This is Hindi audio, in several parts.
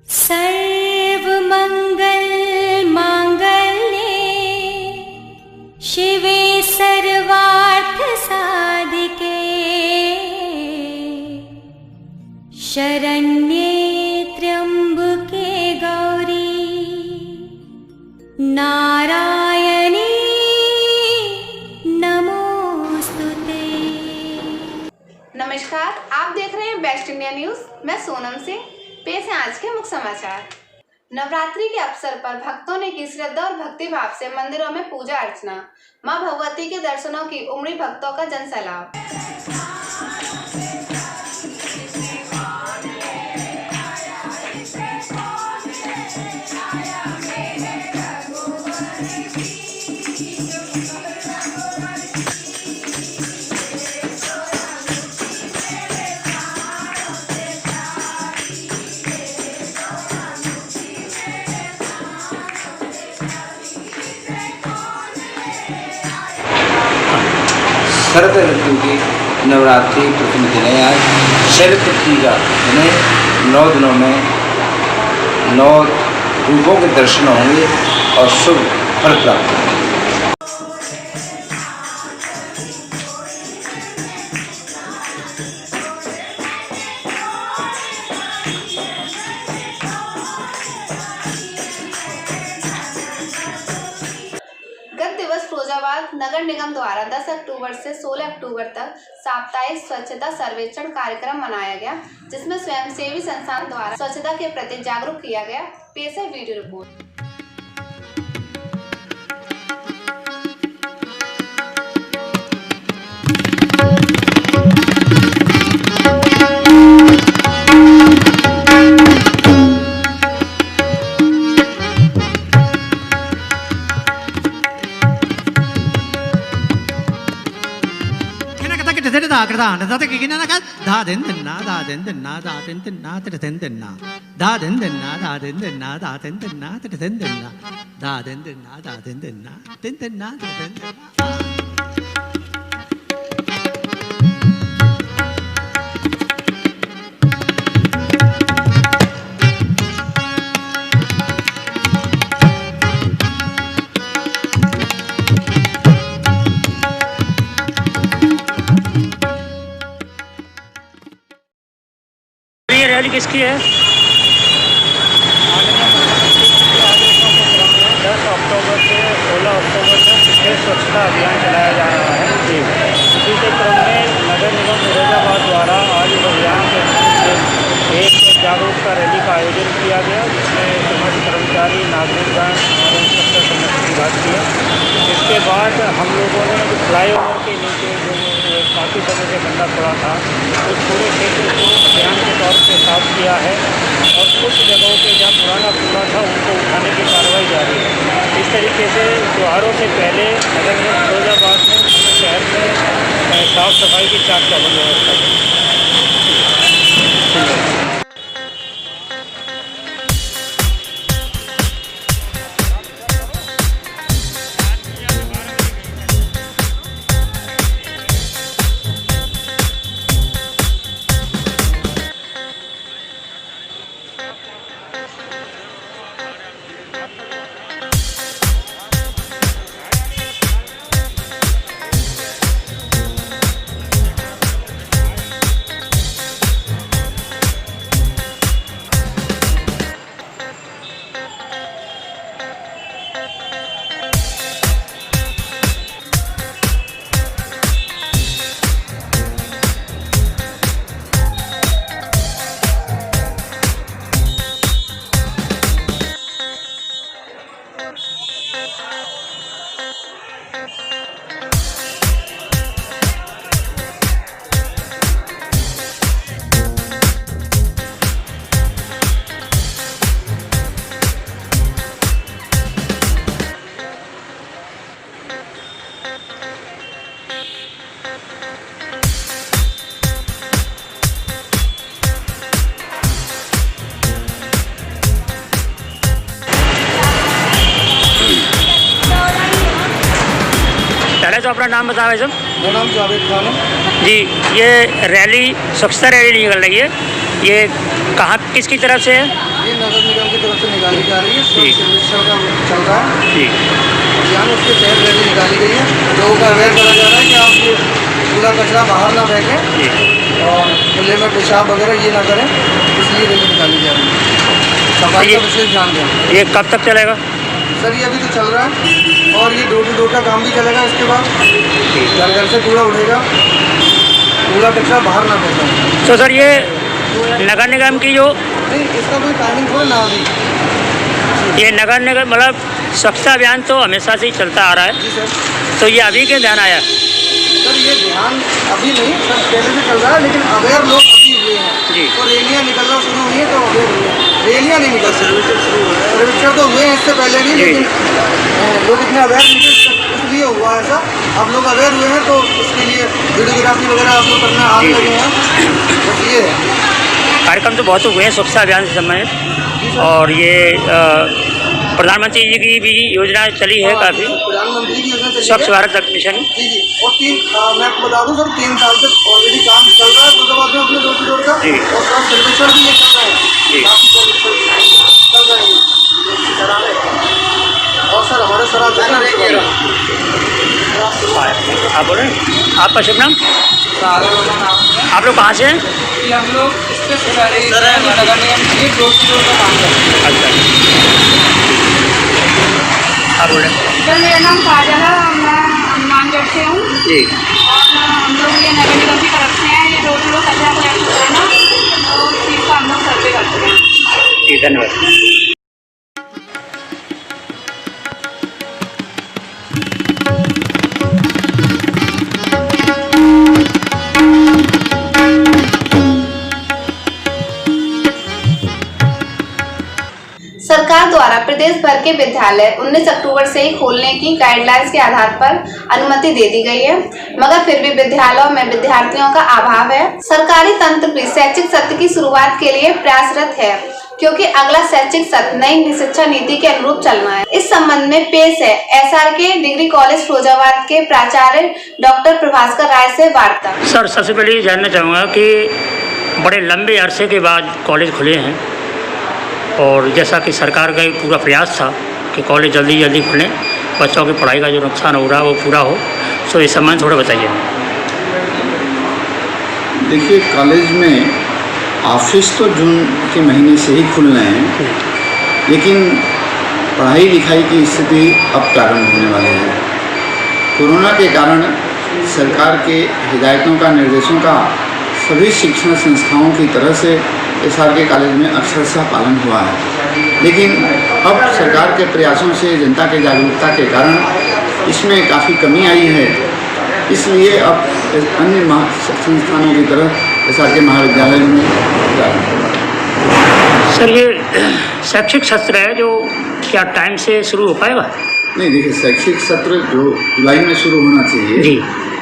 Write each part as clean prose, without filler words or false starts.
सर्वमंगल मांगल्ये शिवे सर्वार्थ साधिके शरण्ये त्र्यंबके गौरी नारायणी नमोस्तुते। नमस्कार, आप देख रहे हैं बेस्ट इंडिया न्यूज। मैं सोनम सिंह। पेश है आज के मुख्य समाचार। नवरात्रि के अवसर पर भक्तों ने की श्रद्धा और भक्ति भाव से मंदिरों में पूजा अर्चना। मां भगवती के दर्शनों की उमड़ी भक्तों का जनसैलाब। शरद ऋतु की नवरात्रि प्रथम दिन है आज। शरद पूजा यानी 9 दिनों में 9 रूपों के दर्शन होंगे और शुभ फल प्राप्त होंगे। फिरोजाबाद नगर निगम द्वारा 10 अक्टूबर से 16 अक्टूबर तक साप्ताहिक स्वच्छता सर्वेक्षण कार्यक्रम मनाया गया, जिसमें स्वयंसेवी संस्थान द्वारा स्वच्छता के प्रति जागरूक किया गया। पेश है वीडियो रिपोर्ट। रैली किसकी है? 10 अक्टूबर से 16 अक्टूबर तक विशेष स्वच्छता अभियान चलाया जा रहा है। इसी के क्रम में नगर निगम फिरोजाबाद द्वारा आज इस अभियान के एक जागरूकता रैली का आयोजन किया गया, जिसमें समस्त कर्मचारी, नागरिकगण और इंस्पेक्टर समस्त विभाग किया। इसके बाद हम लोगों ने फ्लाईओवर के नीचे जो काफ़ी समय से गंदा पड़ा था, उस पूरे क्षेत्र को अभियान के तौर पे साफ किया है और कुछ जगहों पे जहाँ पुराना कूड़ा था उनको उठाने की कार्रवाई जारी है। इस तरीके से त्योहारों से पहले नगर निगम फिरोजाबाद में शहर में साफ सफाई की चाक चौबंद व्यवस्था की। तो अपना नाम बताओ भाई साहब। मेरा नाम जावेद खान है जी। ये रैली स्वच्छता रैली निकल रही है, ये कहाँ किसकी तरफ से है? ये नगर निगम की तरफ से निकाली जा रही है। जी। सर्वेक्षण का चल रहा है जी अभियान, उसके तहत रैली निकाली गई है। लोगों का अवेयर करा जा रहा है कि आप ये कूड़ा कचरा बाहर ना फेंकें जी। और खुले में पेशाब वगैरह ये ना करें, इसलिए रैली निकाली जा रही है। सफाई का विशेष ध्यान दें। ये कब तक चलेगा? सर ये अभी तो चल रहा है और ये डोर टू डोर का काम भी चलेगा। इसके बाद घर घर से कूड़ा उठेगा, कूड़ा कचरा बाहर ना फेंकें। तो सर ये नगर निगम की जो नहीं, इसका कोई टाइमिंग थोड़ा ना अभी। ये नगर निगम मतलब स्वच्छता अभियान तो हमेशा से ही चलता आ रहा है, जी सर। तो ये अभी के ध्यान आया? सर ये ध्यान अभी नहीं, सर पहले से चल रहा है, लेकिन अवेयर लोग अभी हुए हैं। जी। तो रैलियाँ निकलना शुरू हुई है तो अवेयर हुए हैं। रैलियाँ नहीं निकल, सर्वेक्षण तो हुए हैं इससे पहले नहीं, जी। लेकिन लोग इतने अवेयर नहीं थे, इसलिए हुआ ऐसा। अब लोग अवेयर हुए हैं तो उसके लिए वीडियोग्राफी वगैरह आप लोग करने आने लगे हैं। बस ये है। कार्यक्रम तो बहुत हुए हैं स्वच्छता अभियान से संबंधित, और ये प्रधानमंत्री जी की भी योजना चली है काफ़ी, प्रधानमंत्री की योजना चली स्वच्छ है। भारत मिशन। जी जी। और मैं आपको बता दूं सर, 3 साल से ऑलरेडी काम चल रहा है फरीदाबाद में अपने डोर टू डोर का। जी। और साथ सर्वेक्षण भी ये चल रहा है। जी। काफी सर्वेक्षण चल रहे हैं। और सर हमारे सर आप बोल रहे हैं? आपका शुभ नाम? आप लोग कहाँ से हैं? हम लोग नगर निगम की डोर टू डोर का काम कर रहे हैं। अच्छा, आप बोल रहे हैं? सर मेरा नाम काजल है और मैं हनुमानगढ़ से हूँ। जी। और हम लोग ये नगर निगम की तरफ से हैं, ये डोर टू डोर कचरा कलेक्ट कराना, तो उस चीज़ का हम लोग सर्वे करते हैं। जी धन्यवाद। सरकार द्वारा प्रदेश भर के विद्यालय 19 अक्टूबर से ही खोलने की गाइडलाइंस के आधार पर अनुमति दे दी गई है, मगर फिर भी विद्यालयों में विद्यार्थियों का अभाव है। सरकारी तंत्र भी शैक्षिक सत्र की शुरुआत के लिए प्रयासरत है, क्योंकि अगला शैक्षिक सत्र नई शिक्षा नीति के अनुरूप चलना है। इस संबंध में पेश है SRK डिग्री कॉलेज फिरोजाबाद के प्राचार्य डॉक्टर प्रभास्कर राय से वार्ता। सर सबसे पहले ये जानना चाहूँगा कि बड़े लंबे अरसे के बाद कॉलेज खुले हैं, और जैसा कि सरकार का एक पूरा प्रयास था कि कॉलेज जल्दी जल्दी खुलें, बच्चों की पढ़ाई का जो नुकसान हो रहा है वो पूरा हो, तो इस संबंध थोड़ा बताइए। देखिए, कॉलेज में ऑफिस तो जून के महीने से ही खुल रहे हैं, लेकिन पढ़ाई लिखाई की स्थिति अब प्रारंभ होने वाली है। कोरोना के कारण सरकार के हिदायतों का, निर्देशों का सभी शिक्षण संस्थाओं की तरह से SRK कॉलेज में अक्षरशः पालन हुआ है, लेकिन अब सरकार के प्रयासों से, जनता के जागरूकता के कारण इसमें काफ़ी कमी आई है। इसलिए अब अन्य संस्थानों की तरह SRK महाविद्यालय में प्रारंभ हुआ। सर ये शैक्षिक सत्र है जो क्या टाइम से शुरू हो पाएगा? नहीं, देखिए, शैक्षिक सत्र जो जुलाई में शुरू होना चाहिए जी,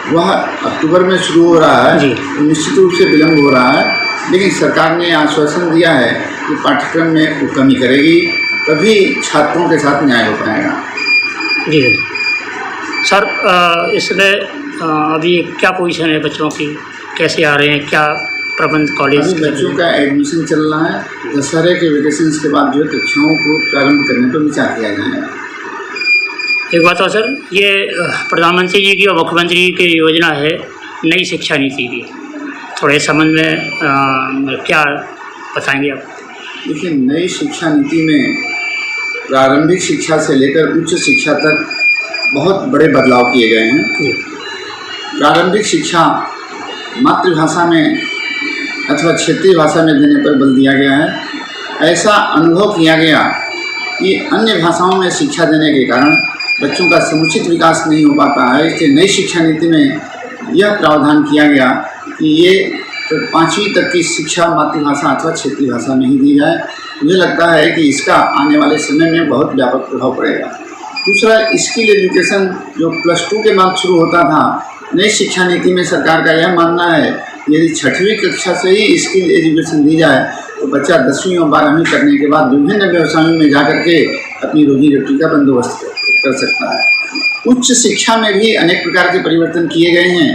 वह अक्टूबर में शुरू हो रहा है। जी। निश्चित रूप से विलम्ब हो रहा है, लेकिन सरकार ने आश्वासन दिया है कि पाठ्यक्रम में वो कमी करेगी, तभी छात्रों के साथ न्याय हो पाएगा। जी सर, इसमें अभी क्या पोजीशन है बच्चों की, कैसे आ रहे हैं, क्या प्रबंध कॉलेज? अभी बच्चों का एडमिशन चल रहा है। दशहरे के वेकेशन के बाद जो कक्षाओं को प्रारंभ करने पर विचार किया जाएगा। एक बात और सर, ये प्रधानमंत्री जी की और मुख्यमंत्री की योजना है नई शिक्षा नीति की, थोड़े संबंध में क्या बताएंगे आप? देखिए, नई शिक्षा नीति में प्रारंभिक शिक्षा से लेकर उच्च शिक्षा तक बहुत बड़े बदलाव किए गए हैं। प्रारंभिक शिक्षा मातृभाषा में अथवा क्षेत्रीय भाषा में देने पर बल दिया गया है। ऐसा अनुभव किया गया कि अन्य भाषाओं में शिक्षा देने के कारण बच्चों का समुचित विकास नहीं हो पाता है। इसलिए नई शिक्षा नीति में यह प्रावधान किया गया कि ये 5वीं तक की शिक्षा मातृभाषा अथवा क्षेत्रीय भाषा में ही दी जाए। मुझे लगता है कि इसका आने वाले समय में बहुत व्यापक प्रभाव पड़ेगा। दूसरा, स्किल एजुकेशन जो +2 के बाद शुरू होता था, नई शिक्षा नीति में सरकार का यह मानना है यदि 6वीं कक्षा से ही स्किल एजुकेशन दी जाए तो बच्चा 10वीं और 12वीं करने के बाद विभिन्न व्यवसायों में जाकर के अपनी रोजी रोटी का बंदोबस्त कर सकता है। उच्च शिक्षा में भी अनेक प्रकार के परिवर्तन किए गए हैं।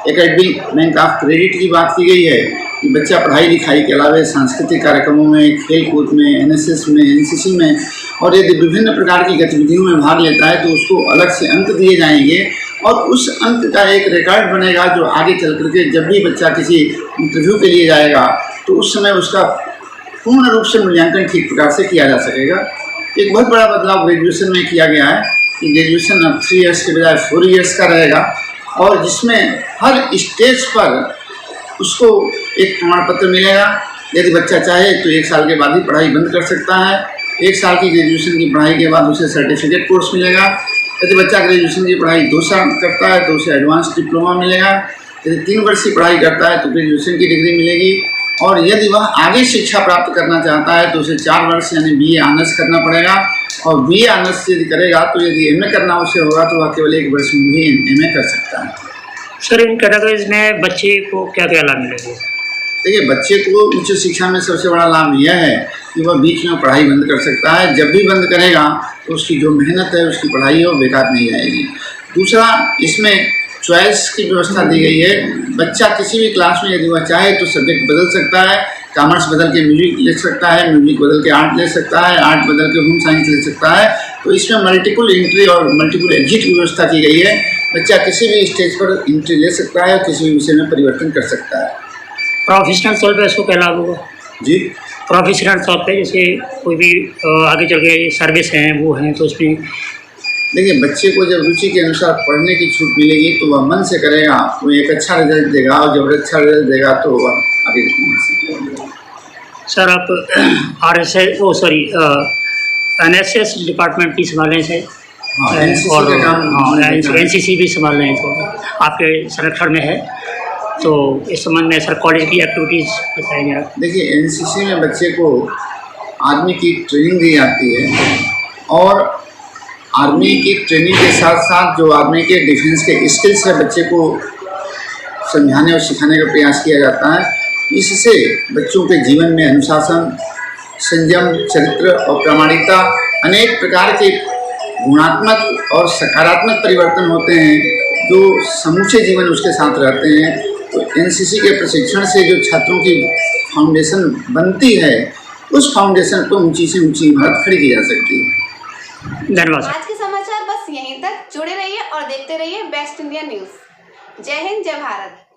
एकेडमिक बैंक ऑफ क्रेडिट की बात की गई है। कि बच्चा पढ़ाई लिखाई के अलावा सांस्कृतिक कार्यक्रमों में, खेल कूद में, एनएसएस में, एनसीसी में और यदि विभिन्न प्रकार की गतिविधियों में भाग लेता है तो उसको अलग से अंक दिए जाएंगे और उस अंक का एक रिकॉर्ड बनेगा जो आगे चल करके जब भी बच्चा किसी इंटरव्यू के लिए जाएगा तो उस समय उसका पूर्ण रूप से मूल्यांकन ठीक प्रकार से किया जा सकेगा। एक बहुत बड़ा बदलाव ग्रेजुएशन में किया गया है कि ग्रेजुएशन अब 3 इयर्स के बजाय 4 इयर्स का रहेगा और जिसमें हर स्टेज पर उसको एक प्रमाण पत्र मिलेगा। यदि बच्चा चाहे तो 1 साल के बाद ही पढ़ाई बंद कर सकता है। 1 साल की ग्रेजुएशन की पढ़ाई के बाद उसे सर्टिफिकेट कोर्स मिलेगा। यदि बच्चा ग्रेजुएशन की पढ़ाई 2 साल करता है तो उसे एडवांस डिप्लोमा मिलेगा। यदि 3 वर्ष की पढ़ाई करता है तो ग्रेजुएशन की डिग्री मिलेगी और यदि वह आगे शिक्षा प्राप्त करना चाहता है तो उसे 4 वर्ष यानी BA ऑनर्स करना पड़ेगा और BA ऑनर्स यदि करेगा तो यदि MA करना उसे होगा तो वह केवल 1 वर्ष में भी MA कर सकता है। सर, इन कैटेगरीज में बच्चे को क्या क्या लाभ मिलेंगे? देखिए, बच्चे को उच्च शिक्षा में सबसे बड़ा लाभ यह है कि वह बीच में पढ़ाई बंद कर सकता है। जब भी बंद करेगा तो उसकी जो मेहनत है, उसकी पढ़ाई है, वो बेकार नहीं जाएगी। दूसरा, इसमें चॉइस की व्यवस्था दी गई है। बच्चा किसी भी क्लास में यदि वह चाहे तो सब्जेक्ट बदल सकता है। कॉमर्स बदल के म्यूजिक ले सकता है, म्यूजिक बदल के आर्ट ले सकता है, आर्ट बदल के होम साइंस ले सकता है। तो इसमें मल्टीपल एंट्री और मल्टीपल एग्जिट की व्यवस्था की गई है। बच्चा किसी भी स्टेज पर एंट्री ले सकता है और किसी भी विषय में परिवर्तन कर सकता है। प्रोफेशनल तौर पर इसको क्या लाभ होगा? जी, प्रोफेशनल तौर पे जैसे कोई भी आगे चल के सर्विस हैं वो हैं तो उसमें देखिए, बच्चे को जब रुचि के अनुसार पढ़ने की छूट मिलेगी तो वह मन से करेगा, वो एक अच्छा रिजल्ट देगा और जब अच्छा रिजल्ट देगा तो वह आगे बढ़ेगा। सर, आप NSS डिपार्टमेंट भी संभाल रहे हैं हाँ, और NCC भी संभाल रहे हैं तो आपके संरक्षण में है, तो इस संबंध में सर कॉलेज की एक्टिविटीज़ बताएंगे आप? देखिए, NCC में बच्चे को आर्मी की ट्रेनिंग दी जाती है और आर्मी की ट्रेनिंग के साथ साथ जो आर्मी के डिफेंस के स्किल्स है बच्चे को समझाने और सिखाने का प्रयास किया जाता है। इससे बच्चों के जीवन में अनुशासन, संयम, चरित्र और प्रामाणिकता अनेक प्रकार के गुणात्मक और सकारात्मक परिवर्तन होते हैं जो समूचे जीवन उसके साथ रहते हैं। तो NCC के प्रशिक्षण से जो छात्रों की फाउंडेशन बनती है उस फाउंडेशन पर ऊंची से ऊंची इमारत खड़ी की जा सकती है। धन्यवाद। आज के समाचार बस यहीं तक। जुड़े रहिए और देखते रहिए बेस्ट इंडिया न्यूज़। जय हिंद, जय भारत।